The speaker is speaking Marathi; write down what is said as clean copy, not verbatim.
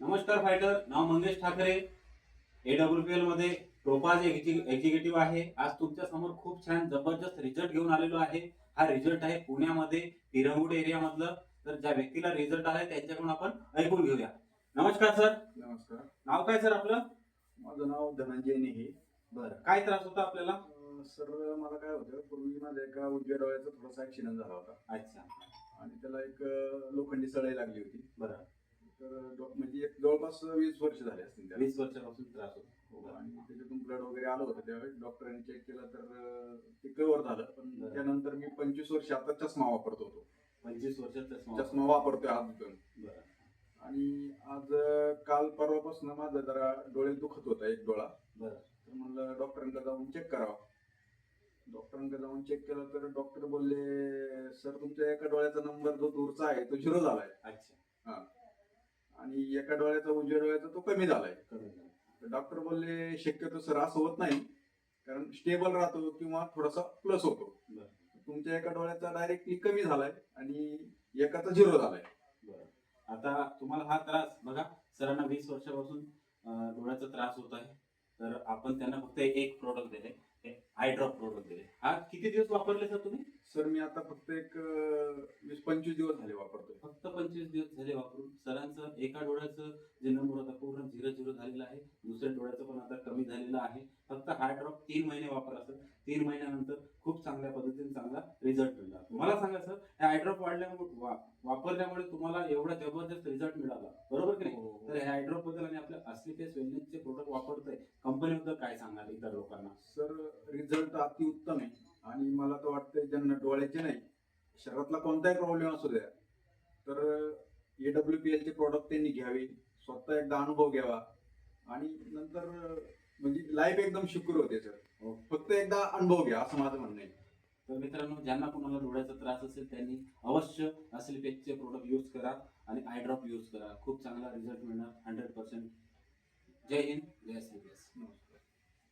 नमस्कार फायटर, नाव मंगेश ठाकरे. AWPL मध्ये टोपाज एक्झिक्युटिव्ह आहे. आज तुमच्या समोर खूप छान जबरदस्त रिझल्ट घेऊन आलेलो आहे. हा रिझल्ट आहे पुण्यामध्ये पिरंगुट एरिया मधलं. तर ज्या व्यक्तीला रिझल्ट आलाय त्यांच्याकडून आपण ऐकून घेऊया. नमस्कार सर. नमस्कार. नाव काय सर आपलं? माझं नाव धनंजय नेहे. बरं, काय त्रास होता आपल्याला? सर मला काय होतं, पूर्वी माझ्या एका उजव्या डोळ्याचा थोडासा ऍक्सिडेंट झाला होता अच्छा. आणि त्याला एक लोखंडी सळई लागली होती. बरं. तर म्हणजे एक जवळपास 20 वर्ष झाले असतील त्याला. 20 वर्षापासून त्रास होता. आणि त्याच्यातून ब्लड वगैरे आलं होतं. त्यावेळेस डॉक्टरांनी चेक केलं तर ते कव्हर झालं. पण बरं. त्यानंतर मी 25 वर्ष आता चष्मा वापरत होतो. 25 वर्षात चष्मा वापरतोय आजून. बरं. आणि आज काल परवापासून माझा जरा डोळे दुखत होता, एक डोळा. बरं. तर म्हणलं डॉक्टरांकडे जाऊन चेक करावा. डॉक्टरांकडे जाऊन चेक केलं तर डॉक्टर बोलले, सर तुमच्या एका डोळ्याचा नंबर जो दूरचा आहे तो 0 झालाय. अच्छा. हा. आणि एका डोळ्याचा, उजव्या डोळ्याचा, तो कमी झालाय. कमी झालं. तर डॉक्टर बोलले शक्यतो सर असं होत नाही, कारण स्टेबल राहतो किंवा थोडासा प्लस होतो. बरं. तुमच्या एका डोळ्याचा डायरेक्टली कमी झालाय आणि एकाचा 0 झालाय. बरं. आता तुम्हाला हा त्रास बघा, सरांना 20 वर्षापासून डोळ्याचा त्रास होत आहे. तर आपण त्यांना फक्त एक प्रोडक्ट दिले, आय ड्रॉप प्रोडक्ट दिले. हा किती दिवस वापरले सर तुम्ही? सर मी आता फक्त एक 20-25 दिवस झाले वापरतोय. फक्त 25 दिवस झाले वापरून. सरांचं एका डोळ्याचं जे नंबर होता पूर्ण 0-0 झालेला आहे. दुसऱ्या डोळ्याचं पण आता कमी झालेलं आहे. फक्त हा ड्रॉप 3 महिने वापरा सर. 3 महिन्यानंतर खूप चांगल्या पद्धतीने चांगला रिझल्ट मिळणार. मला सांगा सर, हे आय ड्रॉप वापरल्यामुळे तुम्हाला एवढा जबरदस्त रिझल्ट मिळाला, बरोबर की नाही? हो. तर ह्या आय ड्रॉप बद्दल आणि आपल्या असली फेस वेलनेसचे प्रोडक्ट वापरतोय कंपनीबद्दल काय सांगाल इतर लोकांना? सर रिझल्ट अति उत्तम आहे. आणि मला तर वाटतंय ज्यांना डोळ्याचे नाही, शरीरातला कोणताही प्रॉब्लेम असू द्या, तर AWPL चे प्रॉडक्ट त्यांनी घ्यावे, स्वतः एकदा अनुभव घ्यावा आणि नंतर म्हणजे लाईफ एकदम सिक्युअर होते सर. हो. फक्त एकदा अनुभव घ्या असं माझं म्हणणं आहे. तर मित्रांनो, ज्यांना कोणाला डोळ्याचा त्रास असेल त्यांनी अवश्य असलीपेकचे प्रोडक्ट यूज करा आणि आय ड्रॉप यूज करा. खूप चांगला रिझल्ट मिळणार 100%. जय हिंद, जय श्री.